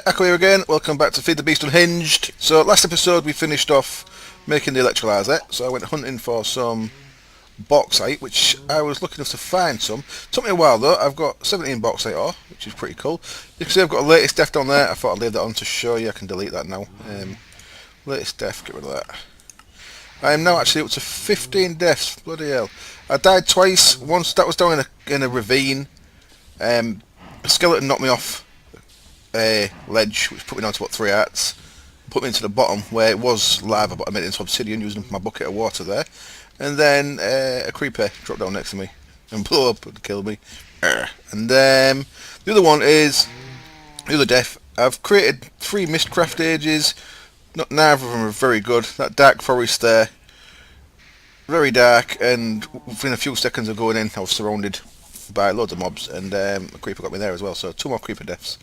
there, Echo here again. Welcome back to FTB Unhinged. So last episode we finished off making the electrolyzer, so I went hunting for some bauxite, which I was lucky enough to find some. Took me a while though. I've got 17 bauxite ore, which is pretty cool. You can see I've got a latest def down there. I thought I'd leave that on to show you. I can delete that now. Latest def, get rid of that. I am now actually up to 15 defs. Bloody hell. I died twice. Once that was down in a ravine. A skeleton knocked me off a ledge, which put me down to about 3 hearts. Put me into the bottom where it was lava, but I made it into obsidian using my bucket of water there. And then a creeper dropped down next to me and blew up and killed me. And the other one is the other death. I've created 3 mistcraft ages. Neither of them are very good. That dark forest there, very dark, and within a few seconds of going in, I was surrounded by loads of mobs, and a creeper got me there as well. So 2 more creeper deaths.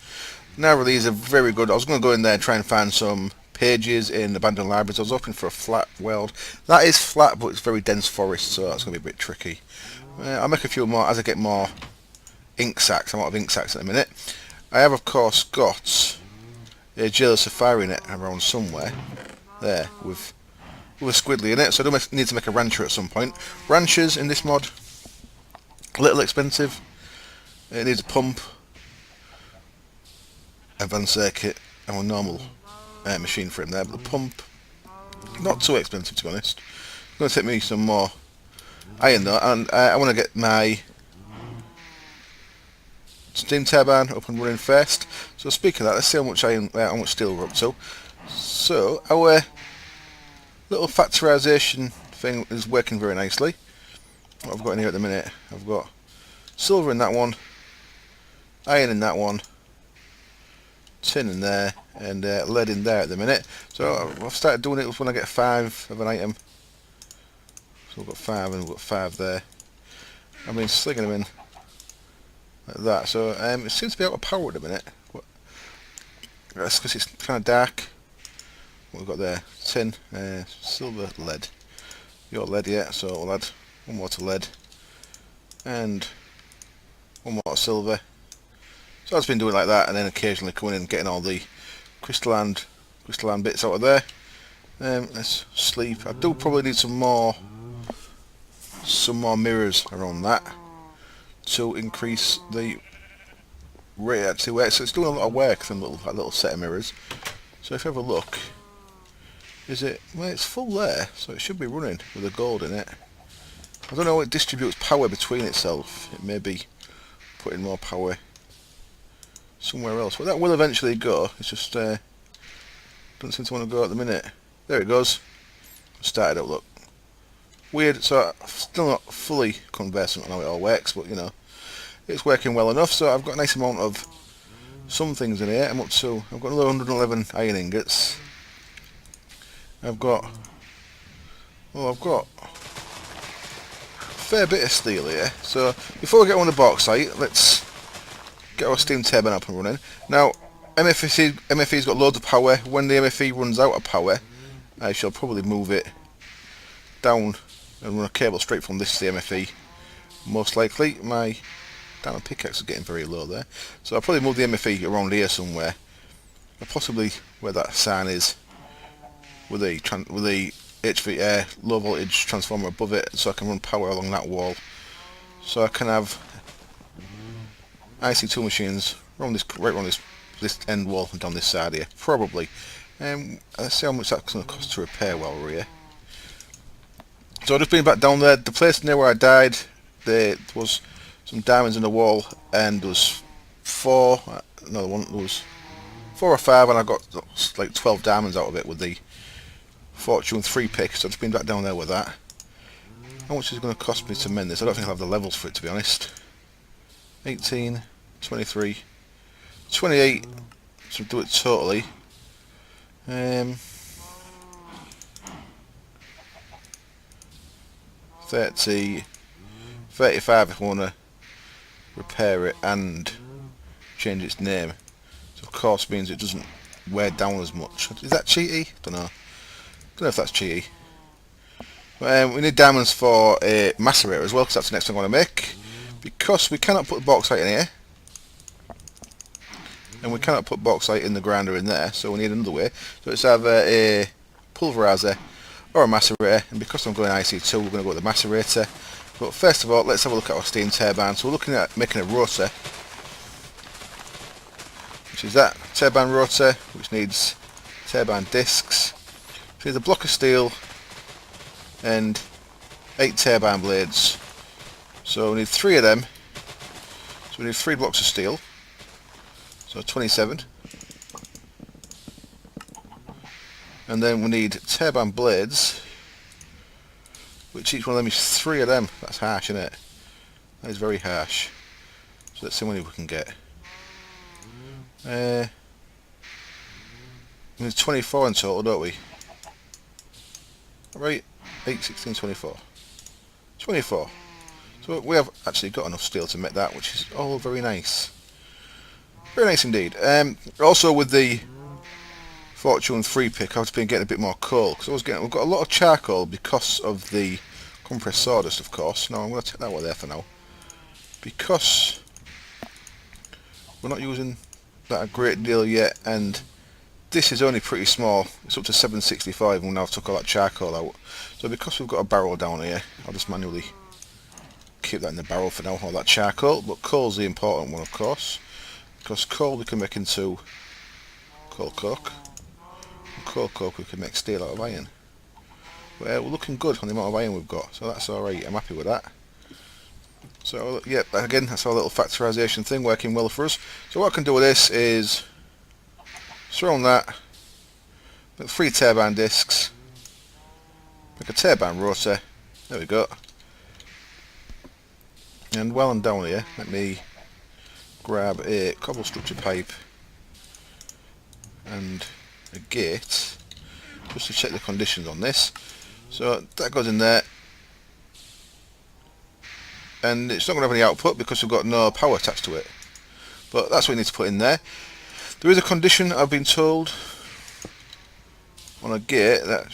Neither of these are very good. I was going to go in there and try and find some pages in abandoned libraries. I was hoping for a flat world. That is flat, but it's very dense forest, so that's going to be a bit tricky. I'll make a few more as I get more ink sacks. I'm out of ink sacks at the minute. I have, of course, got a Jailer Safari net around somewhere there with a squiddly in it, so I do need to make a rancher at some point. Ranchers in this mod, a little expensive. It needs a pump, a van circuit, and a normal machine for him there, but the pump, not too expensive to be honest. It's going to take me some more iron though, and I want to get my steam turbine up and running first. So speaking of that, let's see how much iron, how much steel we're up to. So our little factorization thing is working very nicely. What I've got in here at the minute, I've got silver in that one, iron in that one, tin in there, and lead in there at the minute. So I've started doing it when I get 5 of an item. So we've got 5 and we've got 5 there. I've been slinging them in like that. So it seems to be out of power at the minute. That's because it's kind of dark. What we've got there, tin, silver, lead. You're lead yet, so we'll add 1 more to lead and 1 more to silver. So I've just been doing like that, and then occasionally coming in and getting all the crystalline bits out of there. Let's sleep. I do probably need some more mirrors around that to increase the rate at 2x. So it's doing a lot of work for that little set of mirrors. So if you have a look, well, it's full there, so it should be running with the gold in it. I don't know how it distributes power between itself. It may be putting more power somewhere else. Well, that will eventually go. It's just doesn't seem to want to go at the minute. There it goes. Started up, look. Weird. So I'm still not fully conversant on how it all works, but you know, it's working well enough. So I've got a nice amount of some things in here. I've got another 111 iron ingots. I've got a fair bit of steel here. So before we get on the bauxite, let's get our steam turbine up and running. Now, MFE's got loads of power. When the MFE runs out of power, I shall probably move it down and run a cable straight from this to the MFE. Most likely, my diamond pickaxe is getting very low there, so I'll probably move the MFE around here somewhere, or possibly where that sign is, with the low voltage transformer above it, so I can run power along that wall. So I can have IC2 machines right around this end wall and down this side here, probably. Let's see how much that's going to cost to repair while we're here. So I've just been back down there. The place near where I died, there was some diamonds in the wall, and there was 4 or 5, and I got like 12 diamonds out of it with the Fortune 3 pick. So I've just been back down there with that. How much is it going to cost me to mend this? I don't think I'll have the levels for it, to be honest. 18, 23, 28 to do it totally. 30, 35 if I want to repair it and change its name. So of course means it doesn't wear down as much. Is that cheaty? Don't know if that's cheaty. We need diamonds for a macerator as well, because that's the next thing I want to make. Because we cannot put the bauxite in here, and we cannot put bauxite in the grinder in there, so we need another way. So it's either a pulverizer or a macerator, and because I'm going IC2 we're going to go with the macerator. But first of all, let's have a look at our steam turbine. So we're looking at making a rotor, which is that turbine rotor, which needs turbine discs. So needs a block of steel and 8 turbine blades. So we need 3 of them. So we need 3 blocks of steel. So 27. And then we need turbine blades, which each one of them is 3 of them. That's harsh, isn't it? That is very harsh. So let's see how many we can get. We need 24 in total, don't we? Right, 8, 16, 24. 24. So we have actually got enough steel to make that, which is all very nice. Very nice indeed. Also with the Fortune 3 pick, I've been getting a bit more coal, because we've got a lot of charcoal because of the compressed sawdust, of course. No, I'm going to take that one there for now, because we're not using that a great deal yet, and this is only pretty small. It's up to 765, and we now took all that charcoal out. So because we've got a barrel down here, I'll just manually keep that in the barrel for now, all that charcoal. But coal's the important one, of course, because coal we can make into coal coke, and coal coke we can make steel out of iron. Well, we're looking good on the amount of iron we've got, so that's alright. I'm happy with that. So yeah, again, that's our little factorisation thing working well for us. So what I can do with this is surround that, make 3 turbine discs, make a turbine rotor. There we go. And while I'm down here, let me grab a cobble structure pipe and a gate just to check the conditions on this. So that goes in there, and it's not going to have any output because we've got no power attached to it, but that's what we need to put in there. There is a condition, I've been told, on a gate that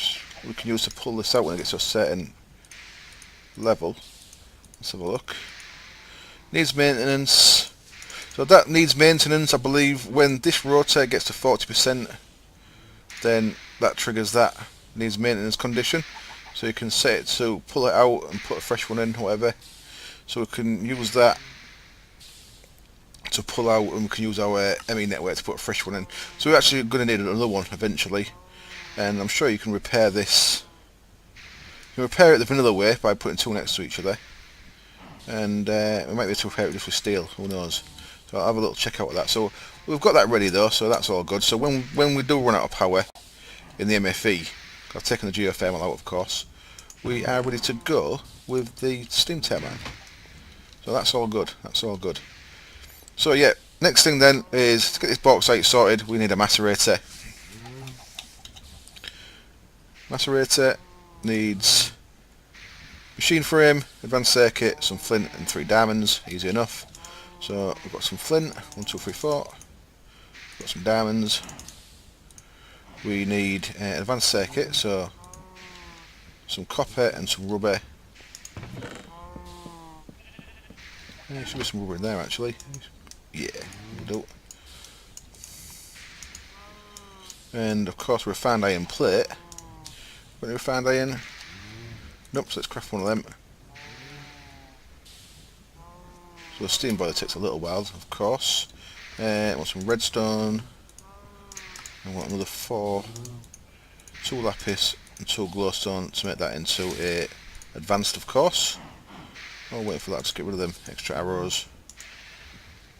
we can use to pull this out when it gets to a certain level. Let's have a look. Needs maintenance. So that needs maintenance, I believe, when this rotor gets to 40%, then that triggers that needs maintenance condition. So you can set it to pull it out and put a fresh one in, whatever. So we can use that to pull out, and we can use our ME network to put a fresh one in. So we're actually going to need another one eventually, and I'm sure you can repair this. You can repair it the vanilla way by putting 2 next to each other, and we might be able to repair it just with steel, who knows. So I'll have a little check out of that. So we've got that ready though, so that's all good. So when we do run out of power in the MFE, I've taken the geothermal out of course, we are ready to go with the steam turbine. So that's all good, that's all good. So yeah, next thing then is to get this bauxite sorted, we need a macerator. Macerator needs machine frame, advanced circuit, some flint and 3 diamonds, easy enough. So we've got some flint, 1, 2, 3, 4. We've got some diamonds. We need an advanced circuit, so some copper and some rubber. There should be some rubber in there actually. Yeah, we'll do. And of course refined iron plate. Got any refined iron? Nope, so let's craft one of them. So the steam boiler takes a little while, of course. I want some redstone. I want another 4, 2 lapis and 2 glowstone to make that into a advanced, of course. I'll wait for that to get rid of them extra arrows.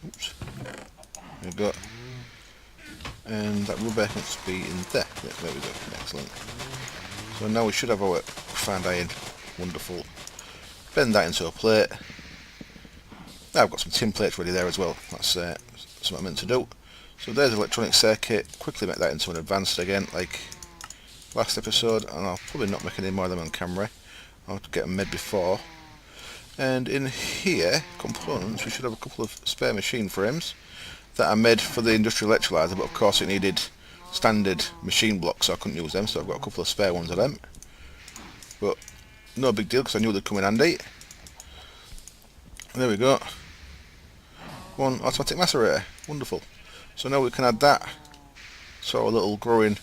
Oops. There we go. And that rubber must be in there. Yeah, there we go. Excellent. So now we should have our refined iron. Wonderful. Bend that into a plate. Now I've got some tin plates ready there as well. That's something I'm meant to do. So there's an electronic circuit. Quickly make that into an advanced again, like last episode, and I'll probably not make any more of them on camera. I'll have to get them made before. And in here, components, we should have a couple of spare machine frames that are made for the industrial electrolyzer, but of course it needed standard machine blocks, so I couldn't use them, so I've got a couple of spare ones of them. But no big deal, because I knew they'd come in handy. There we go. One automatic macerator. Wonderful. So now we can add that to our little growing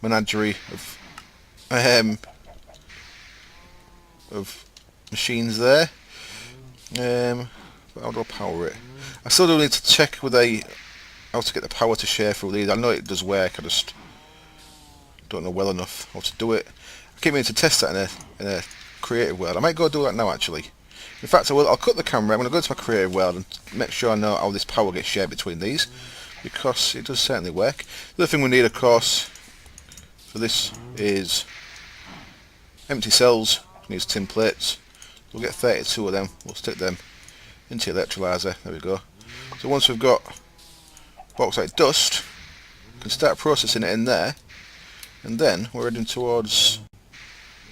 menagerie of machines there. But how do I power it? I still do need to check with how to get the power to share through these. I know it does work, I just don't know well enough how to do it. I keep meaning to test that in a creative world. I might go do that now actually. In fact, I'll cut the camera. I'm going to go to my creative world and make sure I know how this power gets shared between these, because it does certainly work. The other thing we need, of course, for this is empty cells. It needs tin plates. We'll get 32 of them. We'll stick them into the electrolyzer. There we go. So once we've got bauxite dust, we can start processing it in there, and then we're heading towards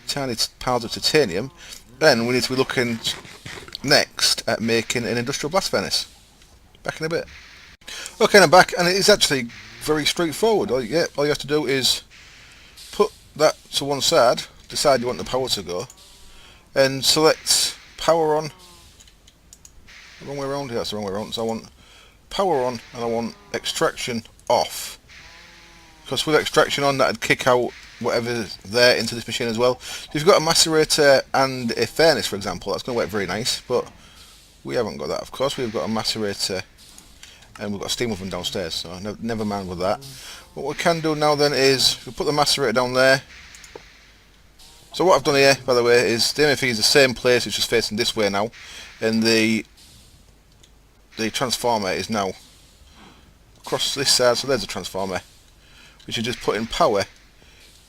tiny piles of titanium. Then we need to be looking next at making an industrial blast furnace. Back in a bit. Okay, I'm back, and it is actually very straightforward. All you have to do is put that to one side, decide you want the power to go, and select power on. The wrong way around here, that's the wrong way around. So I want power on, and I want extraction off. Because with extraction on, that'd kick out whatever's there into this machine as well. So if you've got a macerator and a furnace, for example, that's going to work very nice, but we haven't got that, of course. We've got a macerator and we've got a steam oven downstairs, so never mind with that. What we can do now then is we put the macerator down there. So what I've done here, by the way, is the MFE is the same place, it's just facing this way now, and the transformer is now across this side. So there's the transformer, which is just putting power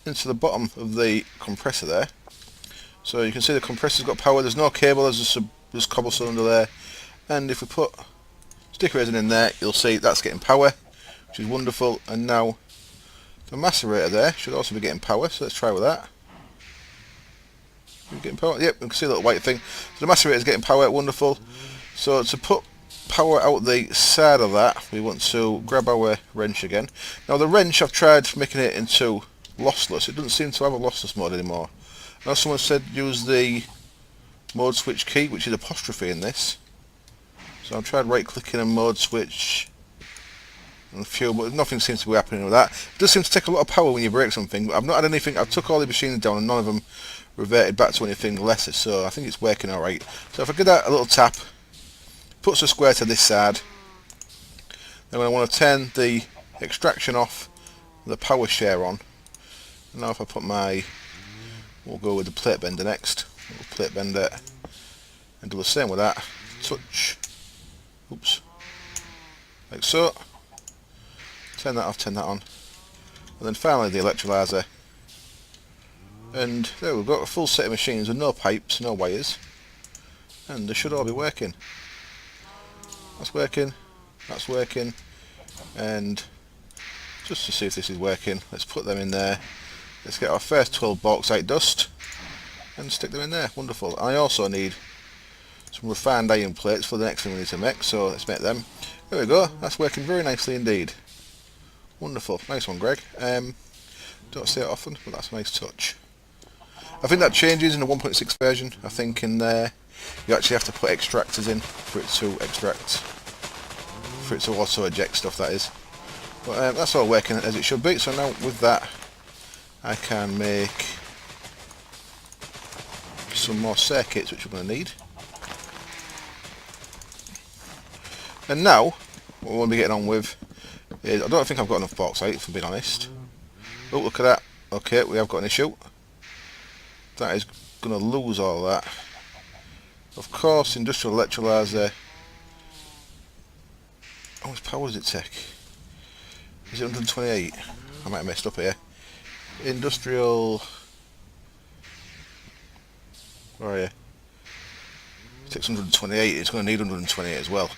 into the bottom of the compressor there. So you can see the compressor's got power. There's no cable, there's cobblestone under there, and if we put sticker resin in there, you'll see that's getting power, which is wonderful. And now the macerator there should also be getting power, so let's try with that. Getting power? Yep, you can see a little white thing. So the macerator is getting power, wonderful. So to put power out the side of that, we want to grab our wrench again. Now the wrench, I've tried making it into lossless. It doesn't seem to have a lossless mode anymore. Now someone said use the mode switch key, which is apostrophe in this. So I've tried right clicking and mode switch and a few, but nothing seems to be happening with that. It does seem to take a lot of power when you break something, but I've not had anything. I've took all the machines down and none of them reverted back to anything lesser, so I think it's working alright. So if I give that a little tap, puts a square to this side, then I want to turn the extraction off, the power share on. And now if I put we'll go with the plate bender next. Plate bender, and do the same with that. Touch, oops, like so. Turn that off, turn that on, and then finally the electrolyzer. And there we've got a full set of machines with no pipes, no wires, and they should all be working. That's working, that's working, and just to see if this is working, let's put them in there. Let's get our first 12 bauxite dust and stick them in there. Wonderful. I also need some refined iron plates for the next thing we need to make, so let's make them. There we go, that's working very nicely indeed. Wonderful, nice one, Greg. Don't say it often, but that's a nice touch. I think that changes in the 1.6 version. I think in there you actually have to put extractors in for it to extract, for it to also eject stuff, that is. But that's all working as it should be. So now with that I can make some more circuits, which we're going to need. And now what we want to be getting on with is, I don't think I've got enough bauxite, if I'm being honest. Oh, look at that. Okay, we have got an issue. That is going to lose all that. Of course, industrial electrolyzer. How much power does it take? Is it 128? I might have messed up here. Industrial. Where are you? 628. It's going to need 128 as well.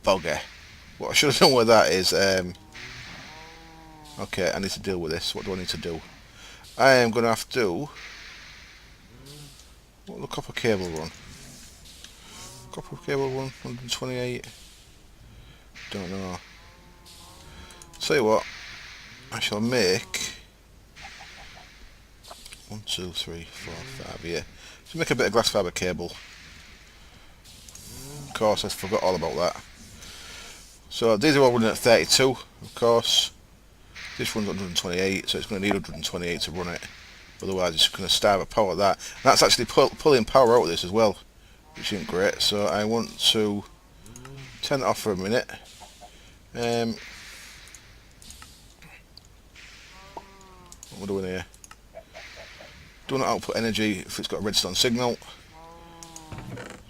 Bugger. What I should have done with that is, okay, I need to deal with this. What do I need to do? I am going to have to. What will the copper cable run? Copper cable run 128. Don't know. Tell you what, I shall make 1, 2, 3, 4, 5 here. So make a bit of glass fibre cable. Of course, I forgot all about that. So these are all running at 32, of course. This runs 128, so it's going to need 128 to run it. Otherwise it's going to starve at power at that. And that's actually pulling power out of this as well, which isn't great. So I want to turn that off for a minute. What we're doing here. Do not output energy if it's got a redstone signal.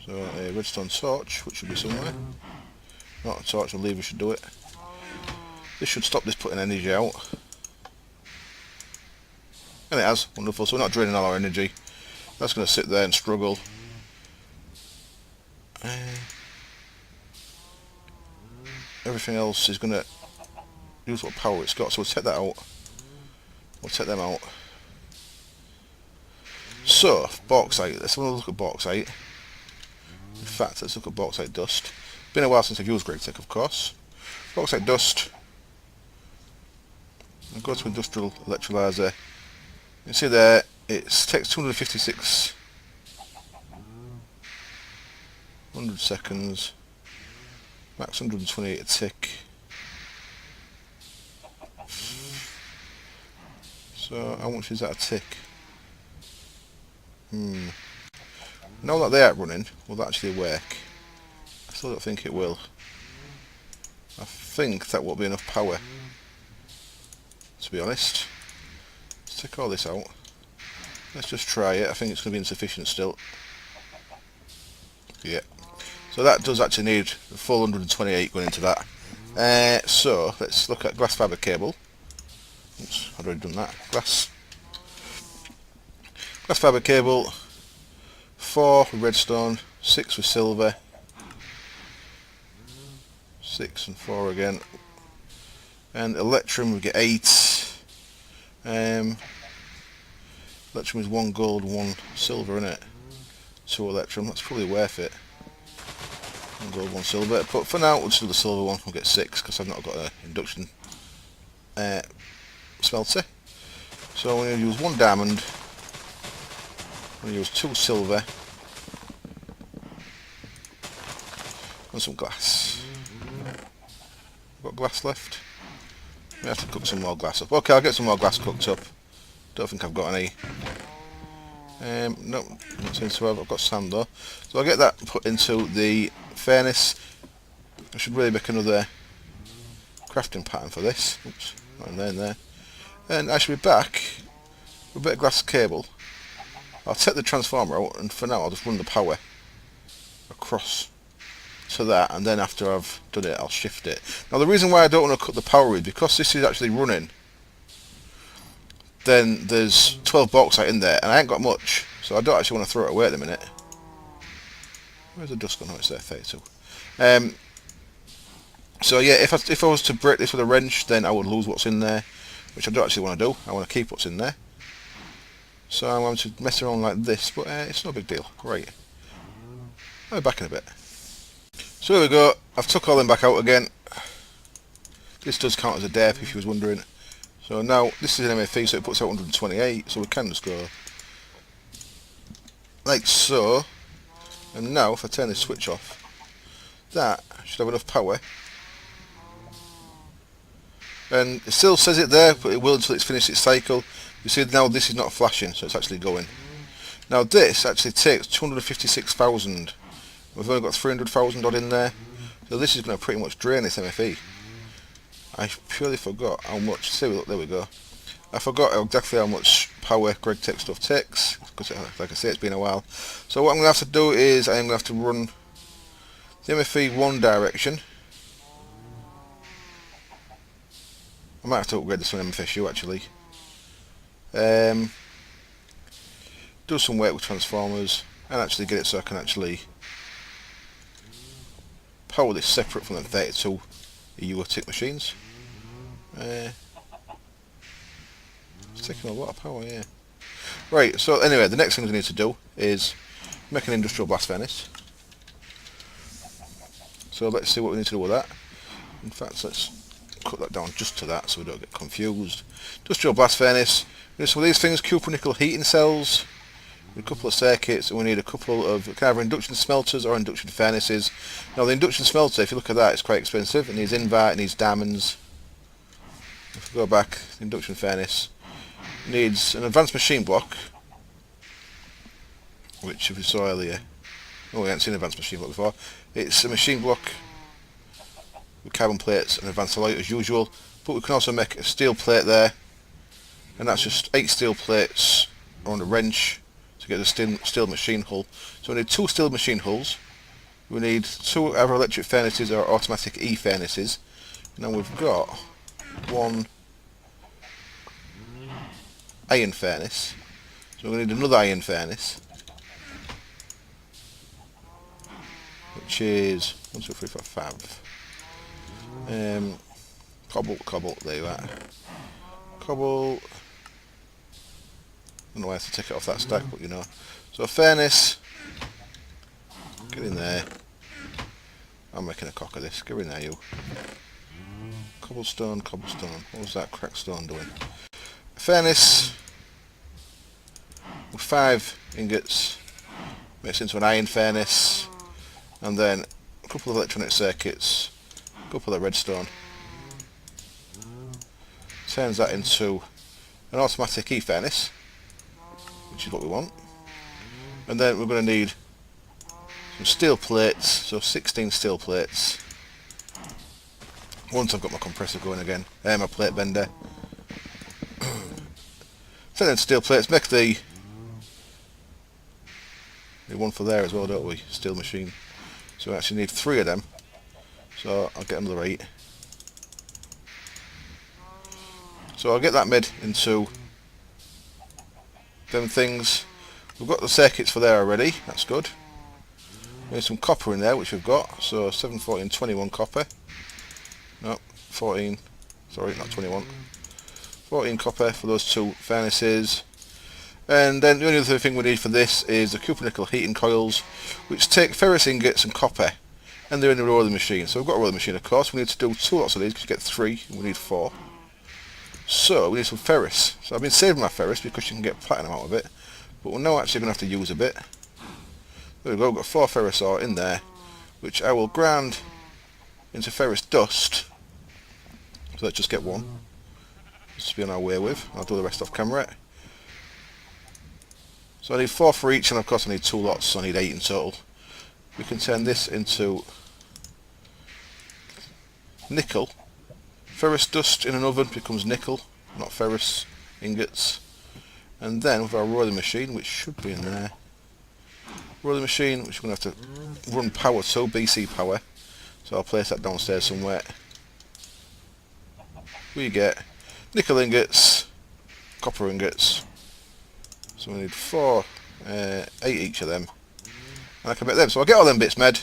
So a redstone torch, which should be somewhere. Not a torch, a lever should do it. This should stop this putting energy out. And it has, wonderful, so we're not draining all our energy. That's going to sit there and struggle. Everything else is going to use what power it's got, so we'll take that out. We'll take them out. So, bauxite, let's have a look at bauxite. In fact, let's look at bauxite dust. Been a while since I've used GregTech, of course. Bauxite dust. I'll go to industrial electrolyzer. You can see there, it takes 256 100 seconds. Max 128 a tick. So, how much is that a tick? Now that they are running, will that actually work? I still don't think it will. I think that won't be enough power, to be honest. Let's take all this out. Let's just try it. I think it's going to be insufficient still. Yeah. So that does actually need a full 128 going into that. So let's look at glass fibre cable. Oops, I'd already done that. Glass fibre cable. 4 with redstone, 6 with silver, 6 and 4 again, and electrum we get 8. Electrum is 1 gold, 1 silver in it. 2 electrum, that's probably worth it. 1 gold, 1 silver, but for now we'll just do the silver one. We'll get 6 because I've not got an induction smelter. So I'm going to use 1 diamond. I'm going to use 2 silver and some glass. Got glass left? I have to cook some more glass up. Okay, I'll get some more glass cooked up. Don't think I've got any. No, not seem to have. I've got sand though. So I'll get that put into the furnace. I should really make another crafting pattern for this. Oops, not in there. And I should be back with a bit of glass cable. I'll take the transformer out, and for now I'll just run the power across to that, and then after I've done it I'll shift it. Now the reason why I don't want to cut the power is because this is actually running, then there's 12 bauxite in there and I ain't got much, so I don't actually want to throw it away at the minute. Where's the dust gone? Oh, it's there, 32. So yeah, if I was to break this with a wrench, then I would lose what's in there, which I don't actually want to do. I want to keep what's in there. So I'm going to mess around like this, but it's no big deal. Right. I'll be back in a bit. So here we go. I've took all them back out again. This does count as a derp if you was wondering. So now, this is an MFE, so it puts out 128, so we can just go like so. And now, if I turn this switch off, that should have enough power. And it still says it there, but it will until it's finished its cycle. You see now this is not flashing, so it's actually going. Now this actually takes 256,000. We've only got 300,000 odd in there. So this is going to pretty much drain this MFE. I purely forgot how much. See, look, there we go. I forgot exactly how much power GregTech stuff takes, because like I say, it's been a while. So what I'm going to have to do is I'm going to have to run the MFE one direction. I might have to upgrade this one MFSU actually. Do some work with transformers and actually get it so I can actually power this separate from the 32 EU tick machines. It's taking a lot of power, yeah. Right, so anyway, the next thing we need to do is make an industrial blast furnace. So let's see what we need to do with that. In fact, let's cut that down just to that so we don't get confused. Industrial blast furnace. We need some of these things, copper nickel heating cells. a couple of circuits, and we need a couple of either induction smelters or induction furnaces. Now the induction smelter, if you look at that, it's quite expensive. It needs invite, it needs diamonds. If we go back, the induction furnace needs an advanced machine block, which if we saw earlier, oh, we haven't seen an advanced machine block before. It's a machine block with carbon plates and advanced alloy as usual, but we can also make a steel plate there, and that's just 8 steel plates on a wrench to get the steel machine hull. So we need 2 steel machine hulls, we need 2 either electric furnaces or automatic E furnaces. Now we've got 1 iron furnace, so we're going to need another iron furnace, which is 1, 2, 3, 4, 5. Cobble, there you are. Cobble. I don't know why I have to take it off that stack, but you know. So a furnace. Get in there. I'm making a cock of this. Get in there, you. Cobblestone. What was that cracked stone doing? A furnace with 5 ingots makes into an iron furnace, and then a couple of electronic circuits, a couple of redstone. Turns that into an automatic E furnace, which is what we want. And then we're going to need some steel plates, so 16 steel plates. Once I've got my compressor going again, my plate bender. So then steel plates, make the one for there as well, don't we? Steel machine. So we actually need 3 of them. So I'll get another 8. So I'll get that made into them things. We've got the circuits for there already, that's good. There's some copper in there, which we've got. So 7, 14, 21 copper. No, 14, sorry, not 21. 14 copper for those 2 furnaces. And then the only other thing we need for this is the copper nickel heating coils, which take ferrous ingots and copper, and they're in the rolling machine. So we've got a rolling machine, of course. We need to do 2 lots of these because you get 3, and we need 4. So we need some ferrous. So I've been saving my ferrous because you can get platinum out of it, but we're now actually going to have to use a bit. There we go, we've got 4 ferrous ore in there, which I will grind into ferrous dust. So let's just get 1, just to be on our way with. I'll do the rest off camera. So I need 4 for each, and of course I need 2 lots, so I need 8 in total. We can turn this into nickel. Ferrous dust in an oven becomes nickel, not ferrous ingots. And then with our rolling machine, which should be in there, rolling machine, which we're going to have to run power to, BC power. So I'll place that downstairs somewhere. We get nickel ingots, copper ingots. So we need 4, 8 each of them. And I can make them. So I'll get all them bits made.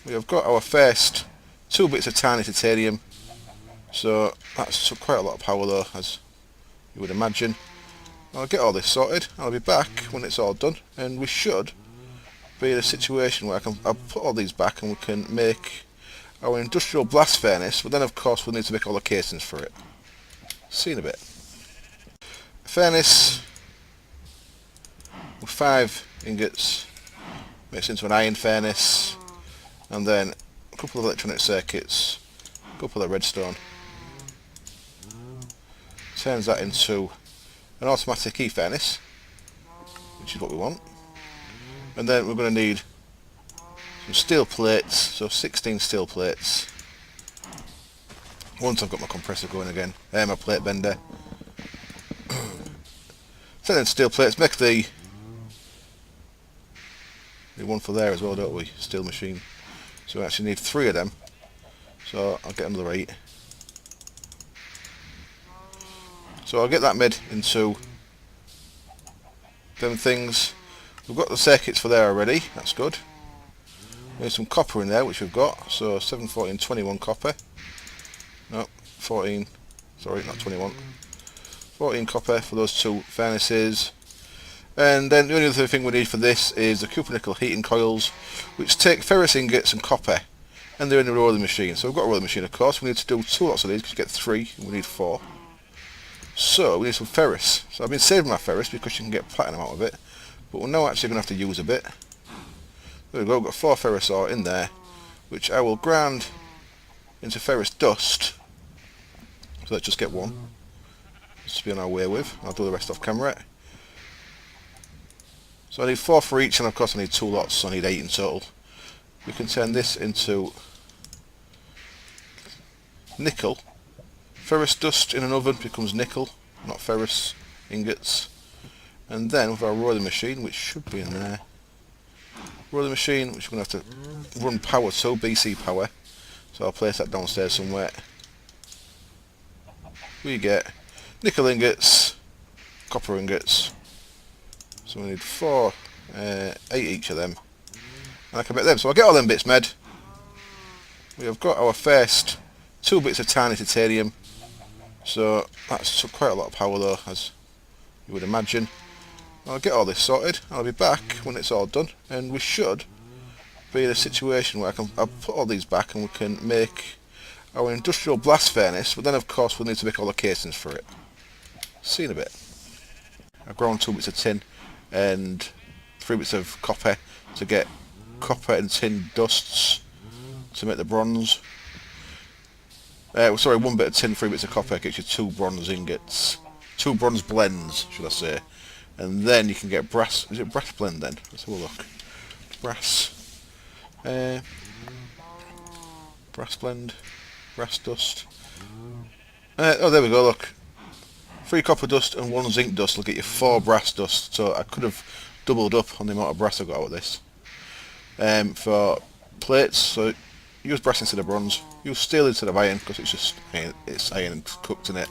We have got our first 2 bits of tiny titanium. So that's quite a lot of power though, as you would imagine. I'll get all this sorted. I'll be back when it's all done, and we should be in a situation where I'll put all these back and we can make our industrial blast furnace, but then of course we'll need to make all the casings for it. See you in a bit. A furnace with 5 ingots makes into an iron furnace, and then a couple of electronic circuits, a couple of redstone. Turns that into an automatic E furnace, which is what we want. And then we're going to need some steel plates, so 16 steel plates. Once I've got my compressor going again, my plate bender. So then steel plates, make the one for there as well, don't we? Steel machine. So we actually need 3 of them. So I'll get another 8. So I'll get that made into them things. We've got the circuits for there already, that's good. There's some copper in there, which we've got. So 7, 14, 21 copper. No, 14, sorry, not 21. 14 copper for those 2 furnaces. And then the only other thing we need for this is the copper nickel heating coils, which take ferrous ingots and copper, and they're in the rolling machine. So we've got a rolling machine, of course. We need to do 2 lots of these because you get 3, and we need 4. So we need some ferrous. So I've been saving my ferrous because you can get platinum out of it, but we're now actually going to have to use a bit. There we go, we've got 4 ferrous ore in there, which I will grind into ferrous dust. So let's just get one, just to be on our way with. I'll do the rest off camera. So I need 4 for each, and of course I need 2 lots, so I need 8 in total. We can turn this into nickel. Ferrous dust in an oven becomes nickel, not ferrous ingots. And then with our rolling machine, which should be in there, rolling machine, which we're going to have to run power to, BC power. So I'll place that downstairs somewhere. We get nickel ingots, copper ingots. So we need 8 each of them. And I can make them. So I'll get all them bits made. We have got our first 2 bits of tiny titanium. So that's quite a lot of power though, as you would imagine. I'll get all this sorted. I'll be back when it's all done, and we should be in a situation where I'll put all these back and we can make our industrial blast furnace, but then of course we'll need to make all the casings for it. See you in a bit. I've ground 2 bits of tin and 3 bits of copper to get copper and tin dusts to make the bronze. Sorry, 1 bit of tin, 3 bits of copper gets you 2 bronze ingots. 2 bronze blends, should I say. And then you can get brass. Is it brass blend then? Let's have a look. Brass. Brass blend. Brass dust. Oh, there we go, look. 3 copper dust and 1 zinc dust will get you 4 brass dust. So I could have doubled up on the amount of brass I got out of this. For plates, so use brass instead of bronze. Use steel instead of iron, because it's iron cooked in it.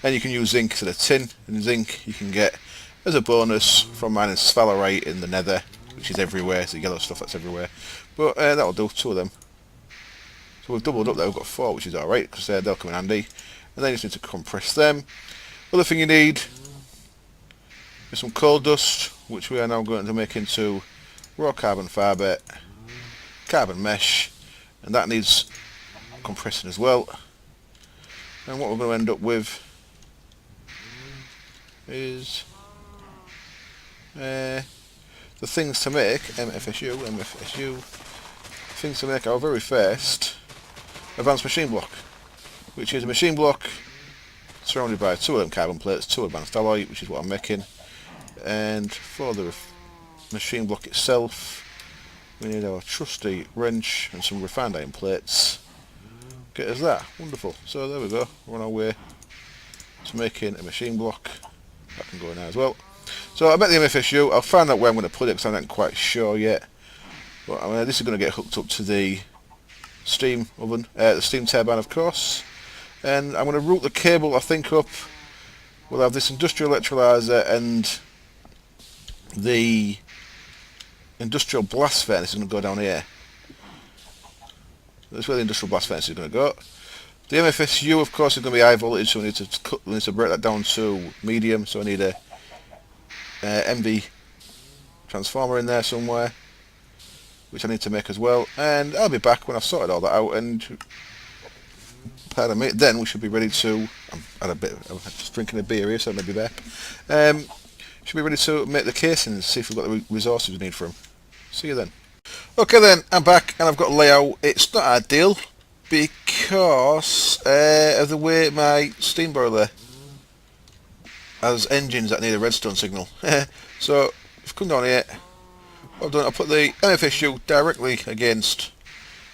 And you can use zinc instead of tin. And zinc you can get as a bonus from mining sphalerite in the nether, which is everywhere. It's the yellow stuff that's everywhere. But that'll do, 2 of them. So we've doubled up there, we've got 4, which is alright, because they'll come in handy. And then you just need to compress them. Other thing you need is some coal dust, which we are now going to make into raw carbon fibre, carbon mesh, and that needs compressing as well. And what we're going to end up with is the things to make MFSU, things to make our very first advanced machine block, which is a machine block surrounded by 2 of them carbon plates, 2 advanced alloy, which is what I'm making. And for the machine block itself, we need our trusty wrench and some refined iron plates. Get us that, wonderful. So there we go, we're on our way to making a machine block. That can go in there as well. So I met the MFSU. I'll find out where I'm going to put it because I'm not quite sure yet. But this is going to get hooked up to the steam oven, the steam turbine of course. And I'm going to route the cable I think up. We'll have this industrial electrolyzer and the industrial blast furnace is going to go down here. That's where the industrial blast furnace is going to go. The MFSU of course is going to be high voltage, so we need to break that down to medium, so I need a MV transformer in there somewhere, which I need to make as well. And I'll be back when I've sorted all that out, and pardon me, then we should be ready to, I'm just drinking a beer here, so maybe back. Should be ready to make the casings, see if we've got the resources we need for them. See you then. Okay then, I'm back and I've got a layout. It's not ideal because of the way my steam boiler has engines that need a redstone signal. So if you come down here, what I've done, I'll put the MFSU directly against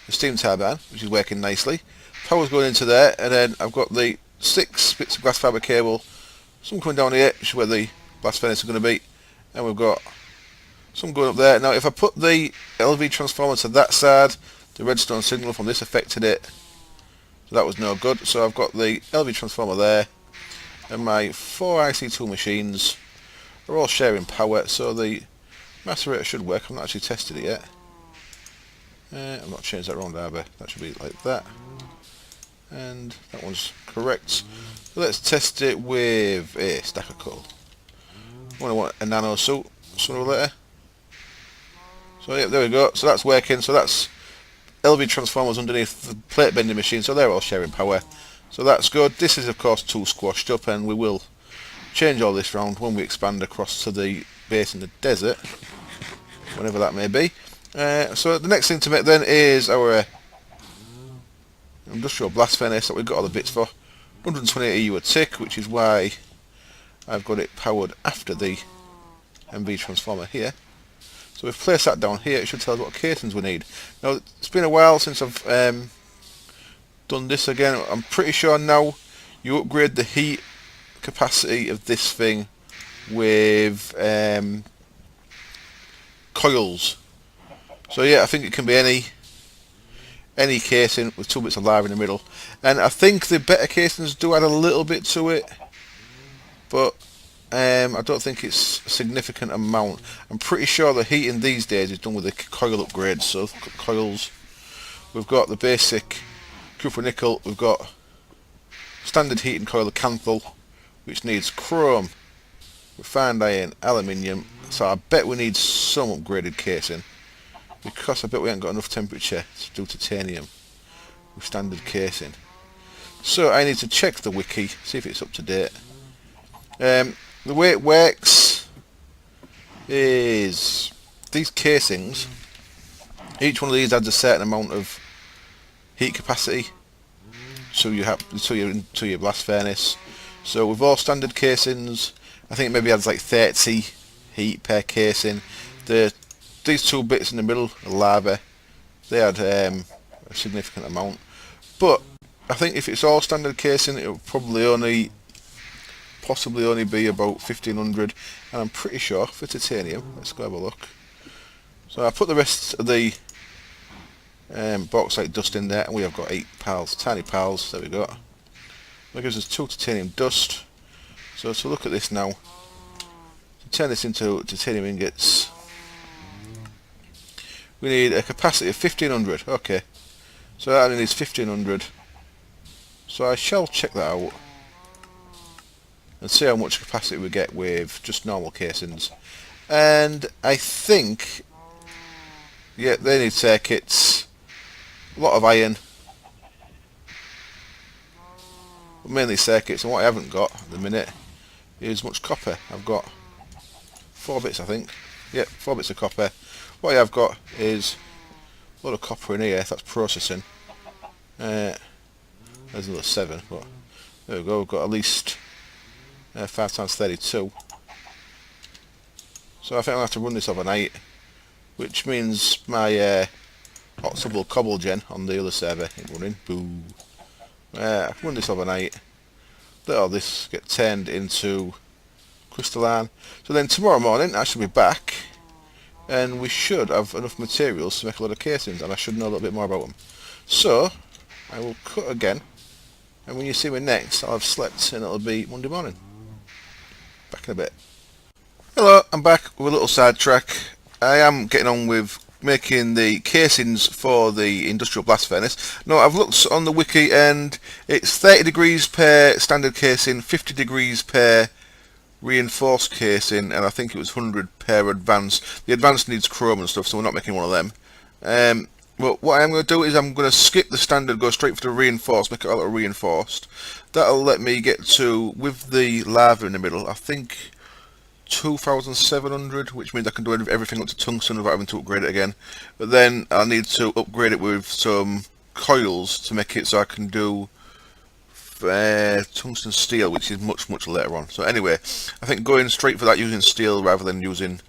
the steam turbine, which is working nicely. Power's going into there, and then I've got the 6 bits of glass fibre cable, some coming down here, which is where the blast furnace is going to be, and we've got some going up there. Now if I put the LV transformer to that side, the redstone signal from this affected it, so that was no good. So I've got the LV transformer there, and my 4 IC2 machines are all sharing power, so the macerator should work. I've not actually tested it yet. I've not changed that around either. That should be like that, and that one's correct. So let's test it with a stack of coal. I want a nano suit sooner or later. So yeah, there we go. So that's working. So that's LV transformers underneath the plate bending machine. So they're all sharing power. So that's good. This is of course too squashed up, and we will change all this round when we expand across to the base in the desert, whenever that may be. So the next thing to make then is our industrial blast furnace that we've got all the bits for. 128 EU a tick, which is why I've got it powered after the MV transformer here. So we've placed that down here. It should tell us what casings we need. Now it's been a while since I've done this again. I'm pretty sure now you upgrade the heat capacity of this thing with coils. So yeah, I think it can be any casing with 2 bits of lava in the middle. And I think the better casings do add a little bit to it, but I don't think it's a significant amount. I'm pretty sure the heating these days is done with the coil upgrades. So coils, we've got the basic copper nickel, we've got standard heating coil Canthal, which needs chrome, refined iron, aluminium. So I bet we need some upgraded casing, because I bet we ain't got enough temperature to do titanium with standard casing. So I need to check the wiki, see if it's up to date. The way it works is these casings, each one of these adds a certain amount of heat capacity to your blast furnace. So with all standard casings, I think it maybe adds like 30 heat per casing. These 2 bits in the middle, the lava, they add a significant amount. But I think if it's all standard casing, it will possibly only be about 1500, and I'm pretty sure for titanium. Let's go have a look. So I put the rest of the bauxite dust in there, and we have got 8 pals, tiny pals. There we go. That gives us 2 titanium dust. So to look at this now, to turn this into titanium ingots, we need a capacity of 1500. Okay, so that only needs 1500. So I shall check that out and see how much capacity we get with just normal casings. And I think, yeah, they need circuits, a lot of iron, but mainly circuits. And what I haven't got at the minute is much copper. I've got 4 bits, I think. Yep, 4 bits of copper. What I have got is a lot of copper in here. That's processing. There's another 7, but there we go. We've got at least 5 times 32. So I think I'll have to run this overnight, which means my Octable Cobble gen on the other server ain't running. Boo. I can run this overnight, let all this get turned into crystalline. So then tomorrow morning I should be back, and we should have enough materials to make a lot of casings, and I should know a little bit more about them. So I will cut again, and when you see me next, I'll have slept, and it'll be Monday morning. Back in a bit. Hello, I'm back with a little sidetrack. I am getting on with making the casings for the industrial blast furnace. Now I've looked on the wiki, and it's 30 degrees per standard casing, 50 degrees per reinforced casing, and I think it was 100 per advanced. The advanced needs chrome and stuff, so we're not making one of them. But what I'm going to do is I'm going to skip the standard, go straight for the reinforced, make it all reinforced. That'll let me get to, with the lava in the middle, I think 2700, which means I can do everything up to tungsten without having to upgrade it again. But then I need to upgrade it with some coils to make it so I can do tungsten steel, which is much later on. So anyway, I think going straight for that using steel rather than using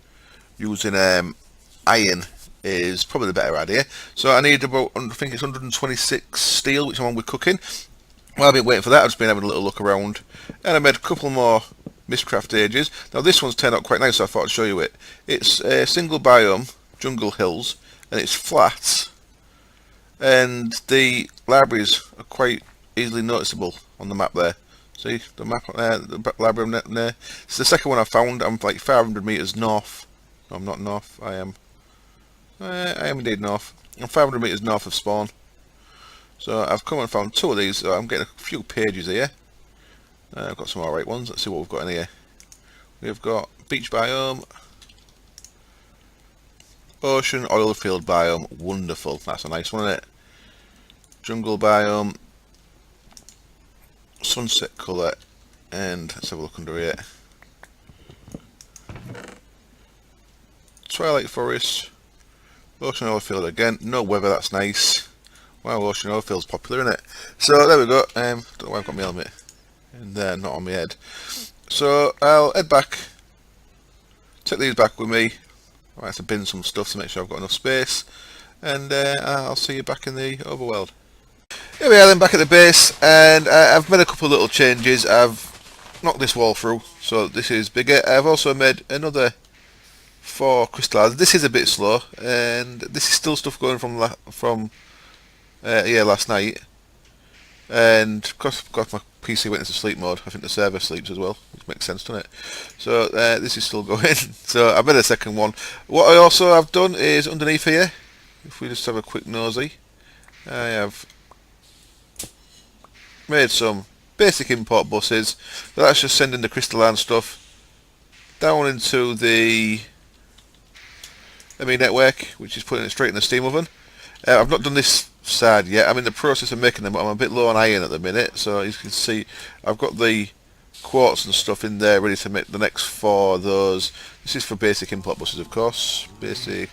iron is probably the better idea. So I need about, I think it's 126 steel, which I'm on with cooking. While I've been waiting for that, I've just been having a little look around, and I made a couple more Mistcraft Ages. Now this one's turned out quite nice, so I thought I'd show you it. It's a single biome, jungle hills, and it's flat, and the libraries are quite easily noticeable on the map there. See the map there, the library there. It's the second one I found. I'm like 500 meters north. No, I'm not north. I am indeed north. I'm 500 meters north of spawn. So I've come and found 2 of these. So I'm getting a few pages here. I've got some alright ones. Let's see what we've got in here. We've got beach biome, ocean oil field biome. Wonderful. That's a nice one, isn't it? Jungle biome. sunset colour, and let's have a look under here. Twilight Forest, Ocean Oilfield again, no weather, that's nice. Wow, Ocean Oilfield's popular, isn't it? So there we go. Don't know why I've got my helmet in there, not on my head. So I'll head back, take these back with me. I have to bin some stuff to make sure I've got enough space, and I'll see you back in the overworld. Here we are then, back at the base, and I've made a couple of little changes. I've knocked this wall through, so this is bigger. I've also made another 4 crystallizers. This is a bit slow, and this is still stuff going from last night. And because my PC went into sleep mode, I think the server sleeps as well, which makes sense, doesn't it? So this is still going. So I've made a second one. What I also have done is underneath here, if we just have a quick nosy, I have made some basic import buses. So that's just sending the crystalline stuff down into the ME network, which is putting it straight in the steam oven. I've not done this side yet. I'm in the process of making them, but I'm a bit low on iron at the minute. So as you can see, I've got the quartz and stuff in there ready to make the next 4 of those. This is for basic import buses, of course. Basic.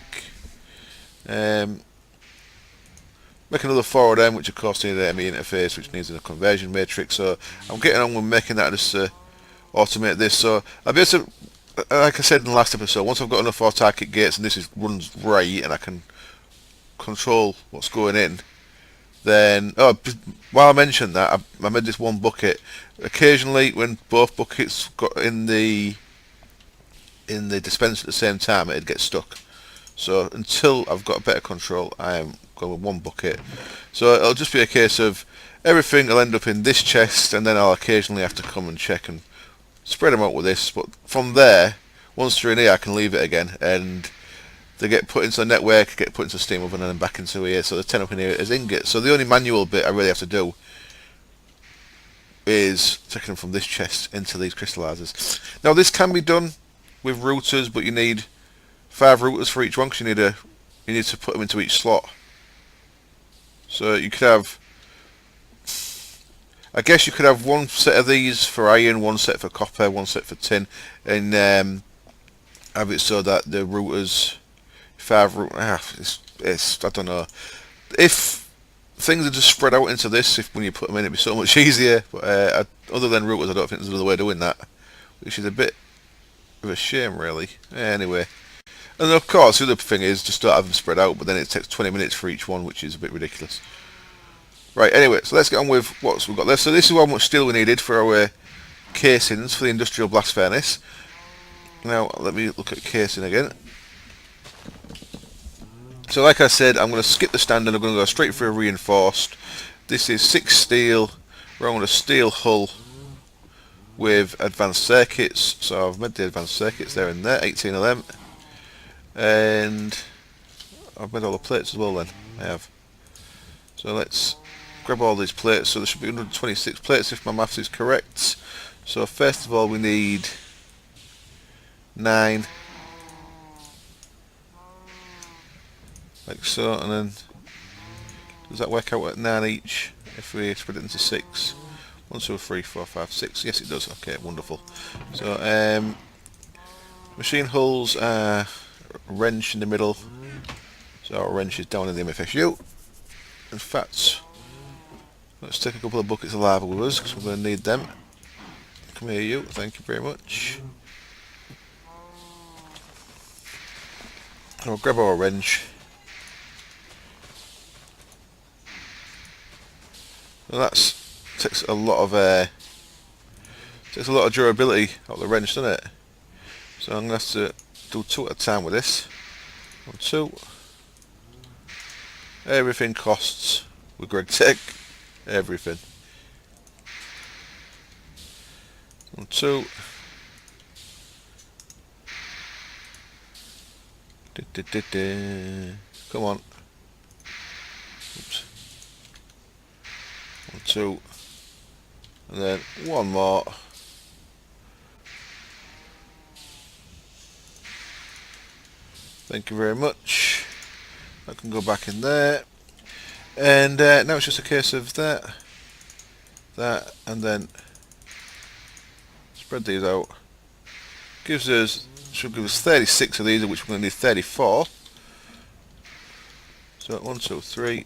Make another 4 of them, which of course need an ME interface, which needs a conversion matrix. So I'm getting on with making that just to automate this. So I'll be able to, like I said in the last episode, once I've got enough autarkic gates and this runs right and I can control what's going in, then while I mentioned that, I made this one bucket. Occasionally, when both buckets got in the dispenser at the same time, it'd get stuck. So until I've got a better control, I am going with one bucket. So it'll just be a case of everything will end up in this chest, and then I'll occasionally have to come and check and spread them out with this. But from there, once they're in here, I can leave it again, and they get put into the network, get put into steam oven, and then back into here. So the 10 up in here is ingots. So the only manual bit I really have to do is taking them from this chest into these crystallizers. Now this can be done with routers, but you need 5 routers for each one, because you need to put them into each slot. So you could have, I guess you could have 1 set of these for iron, 1 set for copper, 1 set for tin, and have it so that the routers, 5 routers, I don't know. If things are just spread out into this, when you put them in, it'd be so much easier. But other than routers, I don't think there's another way of doing that, which is a bit of a shame, really. Anyway. And of course, the other thing is just don't have them spread out, but then it takes 20 minutes for each one, which is a bit ridiculous. Right, anyway, so let's get on with what we've got there. So this is how much steel we needed for our casings for the industrial blast furnace. Now, let me look at casing again. So like I said, I'm going to skip the standard, I'm going to go straight for a reinforced. This is 6 steel, we're on a steel hull with advanced circuits. So I've made the advanced circuits there and there, 18 of them. And I've made all the plates as well then, I have. So let's grab all these plates. So there should be 126 plates if my maths is correct. So first of all we need 9. Like so, and then does that work out at 9 each if we spread it into 6? 1, 2, 3, 4, 5, 6. Yes it does, okay, wonderful. So machine hulls are wrench in the middle, so our wrench is down in the MFSU. In fact, let's take a couple of buckets of lava with us because we're going to need them. Come here you, thank you very much. I'll grab our wrench. Well, that takes a lot of durability out of the wrench, doesn't it? So I'm going to have to do 2 at a time with this. 1, 2. Everything costs with Greg Tech. Everything. 1, 2. Come on. Oops. 1, 2. And then 1 more. Thank you very much. That can go back in there. And now it's just a case of that. that, and then spread these out. Should give us 36 of these, of which we're going to need 34. So 1, 2, 3,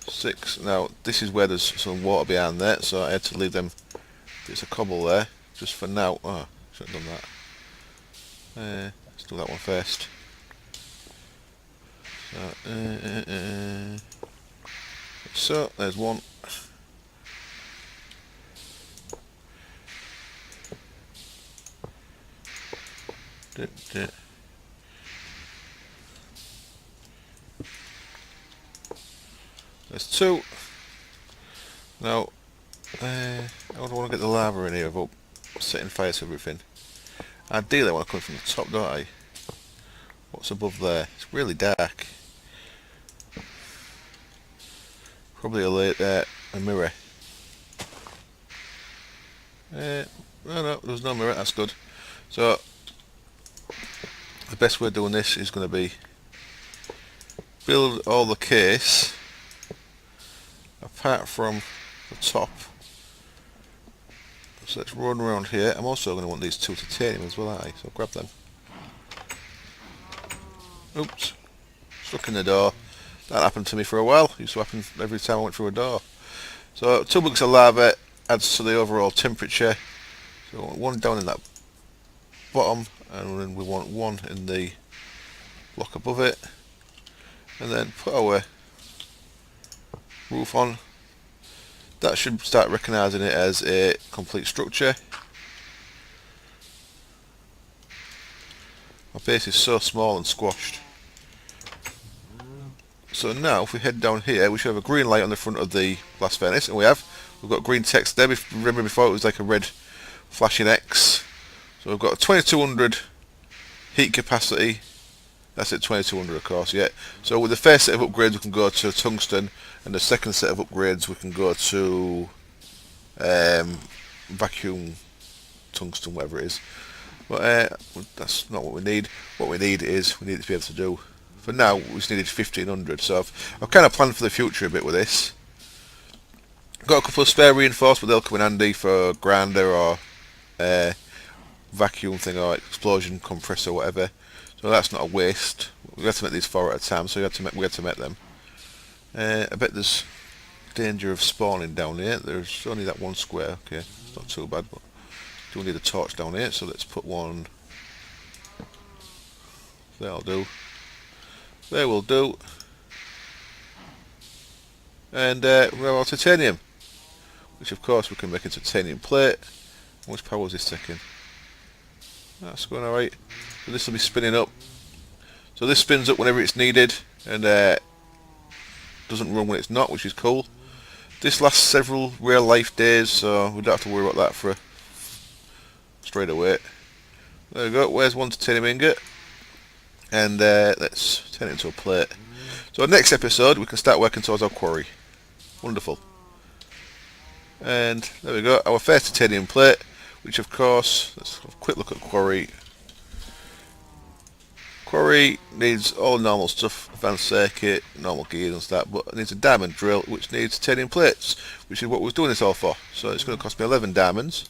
6. Now this is where there's some water behind there, so I had to leave them. There's a cobble there, just for now. Oh, should have done that. Let's do that one first. So there's one. There's two. Now, I don't want to get the lava in here without setting fire to everything. Ideally I want to come from the top, don't I? What's above there? It's really dark. Probably a mirror. No, there's no mirror, that's good. So, the best way of doing this is going to be build all the case apart from the top. So let's run around here. I'm also going to want these 2 titanium as well, aren't I? So grab them. Oops, stuck in the door. That happened to me for a while. Used to happen every time I went through a door. So 2 buckets of lava adds to the overall temperature. So we want one down in that bottom, and then we want one in the block above it, and then put our roof on. That should start recognising it as a complete structure. My base is so small and squashed. So now if we head down here, we should have a green light on the front of the blast furnace, and we've got green text there. Remember before it was like a red flashing X. So we've got a 2200 heat capacity. That's at 2200 of course, yeah. So with the first set of upgrades we can go to tungsten, and the second set of upgrades we can go to vacuum tungsten, whatever it is. But that's not what we need. What we need is, we need to be able to do, for now we just needed 1500, so I've kind of planned for the future a bit with this. Got a couple of spare reinforced, but they'll come in handy for grinder or vacuum thing or explosion compressor or whatever. So that's not a waste. We have to make these 4 at a time, so we had to make them. I bet there's danger of spawning down here. There's only that one square. Okay, it's not too bad, but do need a torch down here, so let's put one. That'll do. There will do. And we have our titanium, which of course we can make into titanium plate. How much power is this taking? That's going alright. So this will be spinning up. So this spins up whenever it's needed, and doesn't run when it's not, which is cool. This lasts several real life days, so we don't have to worry about that for straight away. There we go. Where's one titanium ingot? And let's turn it into a plate. So next episode we can start working towards our quarry. Wonderful. And there we go, our first titanium plate, which of course, let's have a quick look at quarry. Quarry needs all normal stuff, advanced circuit, normal gears and stuff, but it needs a diamond drill which needs titanium plates, which is what we was doing this all for. So it's going to cost me 11 diamonds,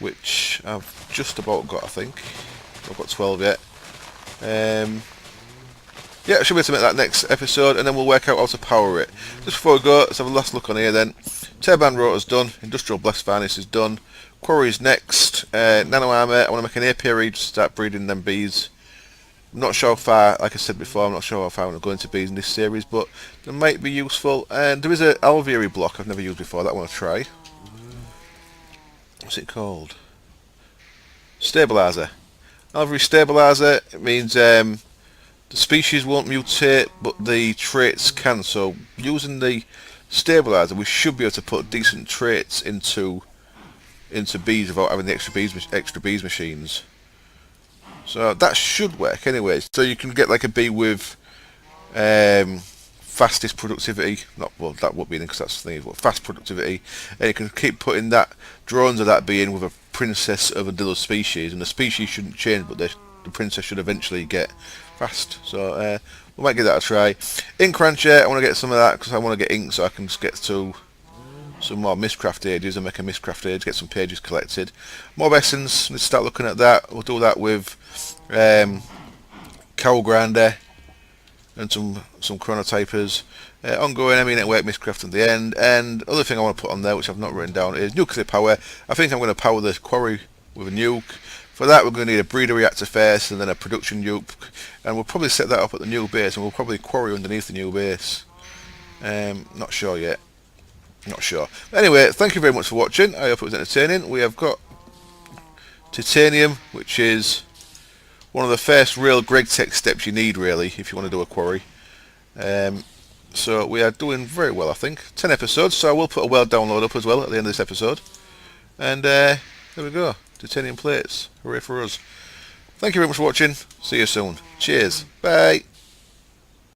which I've just about got, I think. I've got 12 yet. Yeah, I should be able to make that next episode, and then we'll work out how to power it. Just before we go, let's have a last look on here then. Turbine rotor's done, industrial blast furnace is done, quarry's next, nano armour, I want to make an apiary to start breeding them bees. I'm not sure how far, like I said before, I'm not sure how far I'm going to go into bees in this series, but they might be useful. And there is an alveary block I've never used before that I want to try. What's it called? Stabiliser. Alveary stabiliser, it means the species won't mutate, but the traits can. So using the stabiliser, we should be able to put decent traits into bees without having the extra bees machines. So that should work anyway. So you can get like a bee with fastest productivity. Not well, that would be in because that's the thing. But fast productivity, and you can keep putting that drones of that bee in with a princess of another species, and the species shouldn't change, but the princess should eventually get fast. So we might give that a try. Ink rancher, I want to get some of that because I want to get ink so I can just get to some more Mistcraft ages and make a Mistcraft age, get some pages collected. More essence, let's start looking at that. We'll do that with Cowl Grinder and some chronotypers. Ongoing ME network Mistcraft at the end. And other thing I want to put on there, which I've not written down, is nuclear power. I think I'm going to power the quarry with a nuke. For that we're going to need a breeder reactor first and then a production nuke, and we'll probably set that up at the new base, and we'll probably quarry underneath the new base. Not sure yet. Not sure. Anyway, thank you very much for watching. I hope it was entertaining. We have got titanium, which is one of the first real GregTech steps you need really if you want to do a quarry. So we are doing very well, I think. 10 episodes, so I will put a world download up as well at the end of this episode. And there we go. Titanium plates. Hooray for us. Thank you very much for watching. See you soon. Cheers. Bye.